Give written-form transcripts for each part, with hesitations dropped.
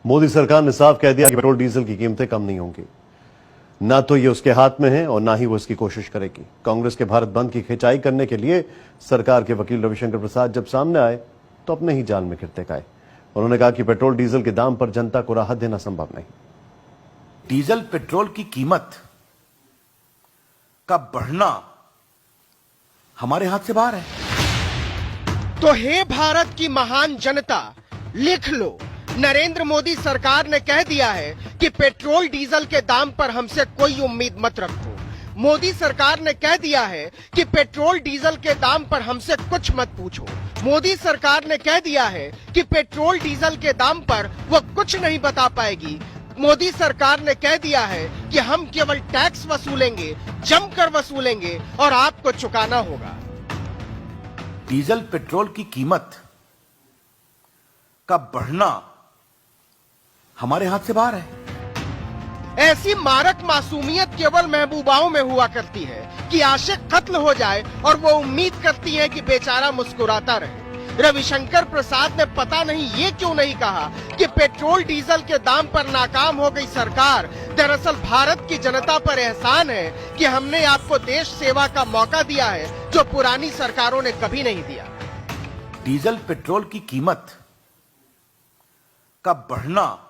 मोदी सरकार ने साफ कह दिया कि पेट्रोल डीजल की कीमतें कम नहीं होंगी। ना तो ये उसके हाथ में है और ना ही वो इसकी कोशिश करेगी। कांग्रेस के भारत बंद की खिंचाई करने के लिए सरकार के वकील रविशंकर प्रसाद जब सामने आए तो अपने ही जाल में गिरते गए। उन्होंने कहा कि पेट्रोल डीजल के दाम पर जनता को राहत देना संभव नहीं। डीजल पेट्रोल की कीमत का बढ़ना हमारे हाथ से बाहर है। तो हे भारत की महान जनता, लिख लो, नरेंद्र मोदी सरकार ने कह दिया है कि पेट्रोल डीजल के दाम पर हमसे कोई उम्मीद मत रखो। मोदी सरकार ने कह दिया है कि पेट्रोल डीजल के दाम पर हमसे कुछ मत पूछो। मोदी सरकार ने कह दिया है कि पेट्रोल डीजल के दाम पर वो कुछ नहीं बता पाएगी। मोदी सरकार ने कह दिया है कि हम केवल टैक्स वसूलेंगे, जमकर वसूलेंगे और आपको चुकाना होगा। डीजल पेट्रोल की कीमत का बढ़ना हमारे हाथ से बाहर है। ऐसी मारक मासूमियत केवल महबूबाओं में हुआ करती है कि आशिक कत्ल हो जाए और वो उम्मीद करती है कि बेचारा मुस्कुराता रहे। रविशंकर प्रसाद ने पता नहीं ये क्यों नहीं कहा कि पेट्रोल डीजल के दाम पर नाकाम हो गई सरकार दरअसल भारत की जनता पर एहसान है कि हमने आपको देश सेवा का मौका दिया है जो पुरानी सरकारों ने कभी नहीं दिया। डीजल पेट्रोल की कीमत का बढ़ना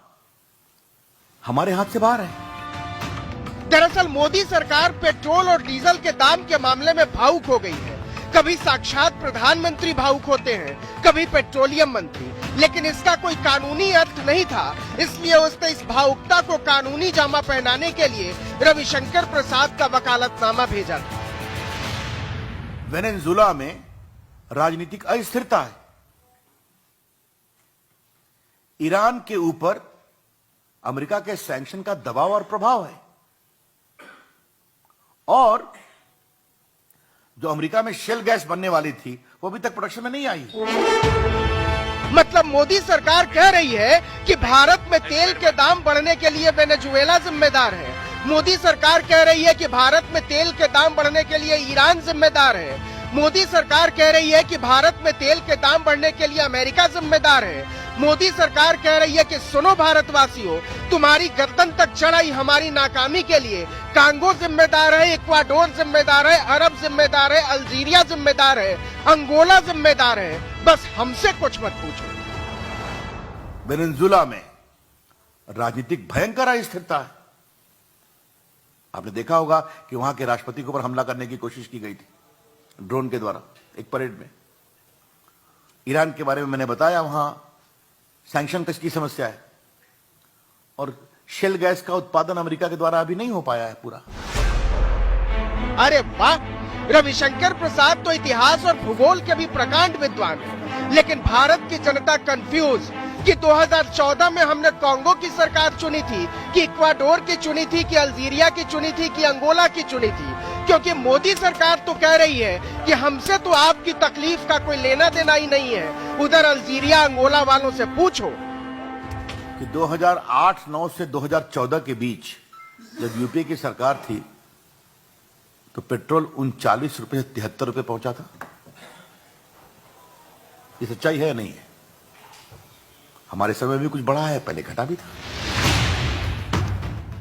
हमारे हाथ से बाहर है। दरअसल मोदी सरकार पेट्रोल और डीजल के दाम के मामले में भावुक हो गई है। कभी साक्षात प्रधानमंत्री भावुक होते हैं, कभी पेट्रोलियम मंत्री, लेकिन इसका कोई कानूनी अर्थ नहीं था, इसलिए उसने इस भावुकता को कानूनी जामा पहनाने के लिए रविशंकर प्रसाद का वकालतनामा भेजा था। वेनेजुएला में राजनीतिक अस्थिरता है। ईरान के ऊपर अमेरिका के सैंक्शन का दबाव और प्रभाव है और जो अमेरिका में शेल गैस बनने वाली थी वो अभी तक प्रोडक्शन में नहीं आई। मतलब मोदी सरकार कह रही है कि भारत में तेल के दाम बढ़ने के लिए वेनेजुएला जिम्मेदार है। मोदी सरकार कह रही है कि भारत में तेल के दाम बढ़ने के लिए ईरान जिम्मेदार है। मोदी सरकार कह रही है कि भारत में तेल के दाम बढ़ने के लिए अमेरिका जिम्मेदार है। मोदी सरकार कह रही है कि सुनो भारतवासियों, तुम्हारी गर्दन तक चढ़ाई हमारी नाकामी के लिए कांगो जिम्मेदार है, इक्वाडोर जिम्मेदार है, अरब जिम्मेदार है, अल्जीरिया जिम्मेदार है, अंगोला जिम्मेदार है, बस हमसे कुछ मत पूछो। वेनेजुएला में राजनीतिक भयंकर अस्थिरता है। आपने देखा होगा कि वहां के राष्ट्रपति के ऊपर हमला करने की कोशिश की गई थी ड्रोन के द्वारा एक परेड में। ईरान के बारे में मैंने बताया, वहां सैंक्शन की समस्या है और शेल गैस का उत्पादन अमेरिका के द्वारा अभी नहीं हो पाया है पूरा। अरे वाह, रविशंकर प्रसाद तो इतिहास और भूगोल के भी प्रकांड विद्वान है, लेकिन भारत की जनता कंफ्यूज कि 2014 में हमने कांगो की सरकार चुनी थी कि इक्वाडोर की चुनी थी कि अल्जीरिया की चुनी थी कि अंगोला की चुनी थी, क्योंकि मोदी सरकार तो कह रही है कि हमसे तो आपकी तकलीफ का कोई लेना देना ही नहीं है। उधर अल्जीरिया अंगोला वालों से पूछो कि 2008-9 से 2014 के बीच जब यूपीए की सरकार थी तो पेट्रोल 39 रुपए से 73 रुपए पहुंचा था। ये सच्चाई है या नहीं है? हमारे समय में कुछ बढ़ा है, पहले घटा भी था।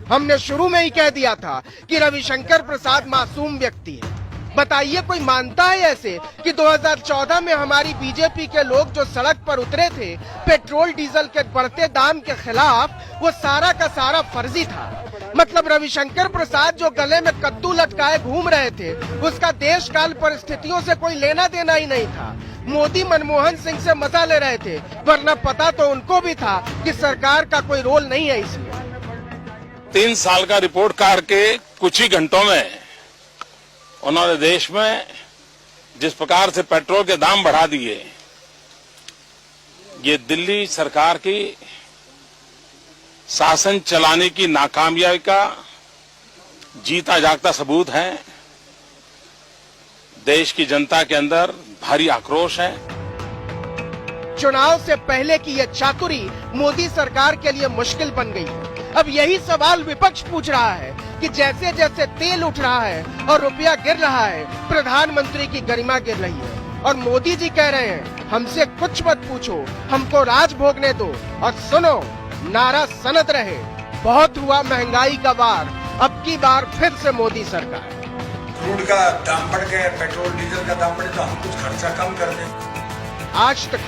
हमने शुरू में ही कह दिया था कि रविशंकर प्रसाद मासूम व्यक्ति है। बताइए कोई मानता है ऐसे कि 2014 में हमारी बीजेपी के लोग जो सड़क पर उतरे थे पेट्रोल डीजल के बढ़ते दाम के खिलाफ, वो सारा का सारा फर्जी था। मतलब रविशंकर प्रसाद जो गले में कद्दू लटकाए घूम रहे थे उसका देश काल परिस्थितियों से कोई लेना देना ही नहीं था। मोदी मनमोहन सिंह से मजा ले रहे थे, वरना पता तो उनको भी था कि सरकार का कोई रोल नहीं है इसमें। 3 साल का रिपोर्ट कार्ड के कुछ ही घंटों में उन्होंने देश में जिस प्रकार से पेट्रोल के दाम बढ़ा दिए, ये दिल्ली सरकार की शासन चलाने की नाकामयाबी का जीता जागता सबूत है। देश की जनता के अंदर भारी आक्रोश है। चुनाव से पहले की यह चातुरी मोदी सरकार के लिए मुश्किल बन गई है। अब यही सवाल विपक्ष पूछ रहा है कि जैसे जैसे तेल उठ रहा है और रुपया गिर रहा है, प्रधानमंत्री की गरिमा गिर रही है और मोदी जी कह रहे हैं हमसे कुछ मत पूछो, हमको राज भोगने दो। और सुनो, नारा सनत रहे, बहुत हुआ महंगाई का वार, अब की बार फिर से मोदी सरकार। क्रूड का दाम बढ़ गया, पेट्रोल डीजल का दाम बढ़े तो हम कुछ खर्चा कम कर दें। आज तक